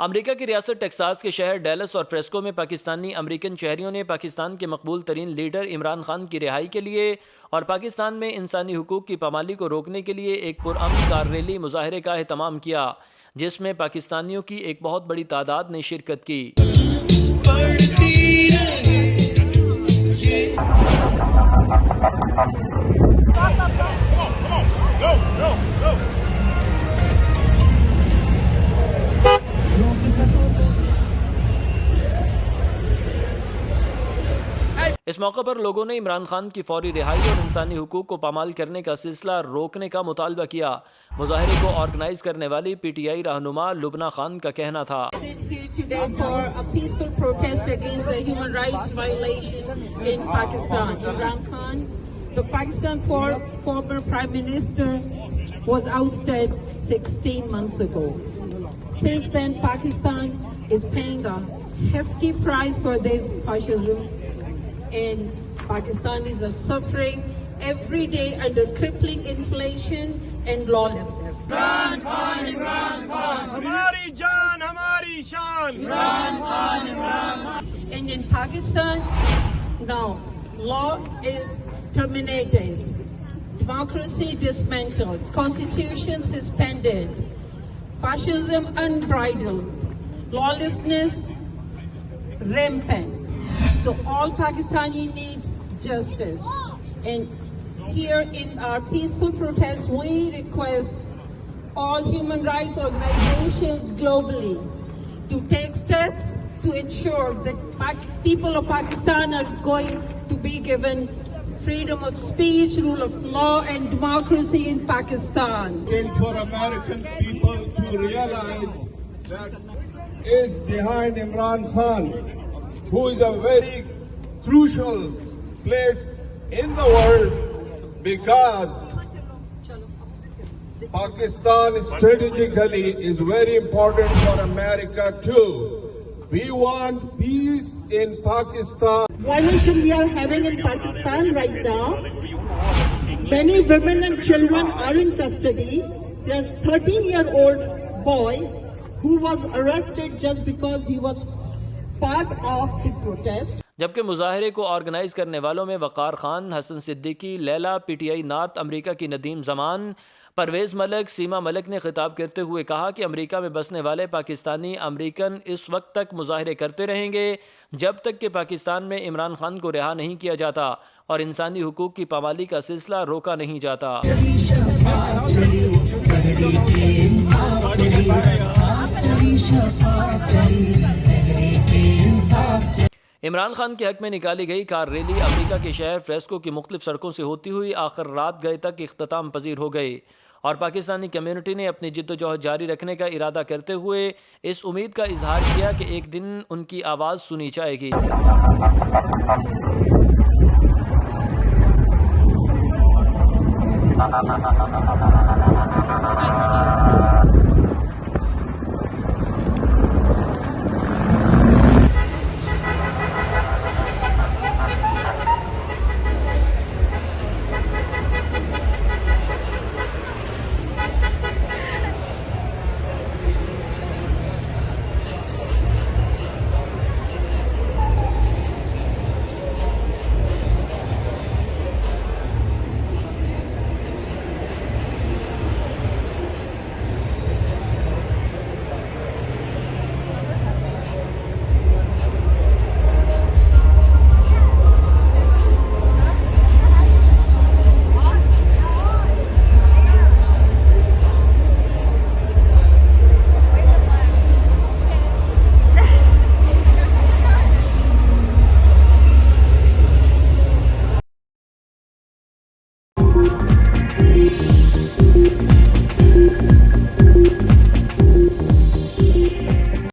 امریکہ کی ریاست ٹیکساس کے شہر ڈیلس اورفریسکو میں پاکستانی امریکن شہریوں نے پاکستان کے مقبول ترین لیڈر عمران خان کی رہائی کے لیے اور پاکستان میں انسانی حقوق کی پامالی کو روکنے کے لیے ایک پرامن کارریلی مظاہرے کا اہتمام کیا، جس میں پاکستانیوں کی ایک بہت بڑی تعداد نے شرکت کی۔ اس موقع پر لوگوں نے عمران خان کی فوری رہائی اور انسانی حقوق کو پامال کرنے کا سلسلہ روکنے کا مطالبہ کیا۔ مظاہرے کو آرگنائز کرنے والی PTI رہنما لبنہ خان کا کہنا تھا، The Pakistan former Prime Minister was ousted 16 months ago. Since then, Pakistan is paying a hefty price for this fascism, and Pakistanis are suffering every day under crippling inflation and lawlessness. Imran Khan, Imran Khan, Hamari Jaan, Hamari Shaan. Imran Khan, Imran Khan. And in Pakistan, now law is terminated, democracy dismantled, constitution suspended, fascism unbridled, lawlessness rampant. So all Pakistani needs justice. And here in our peaceful protest, we request all human rights organizations globally to take steps to ensure that people of Pakistan are going to be given freedom of speech, rule of law, and democracy in Pakistan. For American people to realize that is behind Imran Khan, who is a very crucial place in the world because Pakistan strategically is very important for America too. We want peace in Pakistan. Violation we are having in Pakistan right now. Many women and children are in custody. There's a 13-year-old boy who was arrested just because he was part of the protest. جبکہ مظاہرے کو organise کرنے والوں میں وقار خان، حسن صدیقی، لیلا، PTI north امریکہ کی ندیم زمان، پرویز ملک، سیما ملک نے خطاب کرتے ہوئے کہا کہ امریکہ میں بسنے والے پاکستانی امریکن اس وقت تک مظاہرے کرتے رہیں گے جب تک کہ پاکستان میں عمران خان کو رہا نہیں کیا جاتا اور انسانی حقوق کی پامالی کا سلسلہ روکا نہیں جاتا۔ عمران خان کے حق میں نکالی گئی کارریلی امریکہ کے شہر فریسکو کی مختلف سڑکوں سے ہوتی ہوئی آخر رات گئے تک اختتام پذیر ہو گئی، اور پاکستانی کمیونٹی نے اپنی جد و جہد جاری رکھنے کا ارادہ کرتے ہوئے اس امید کا اظہار کیا کہ ایک دن ان کی آواز سنی جائے گی۔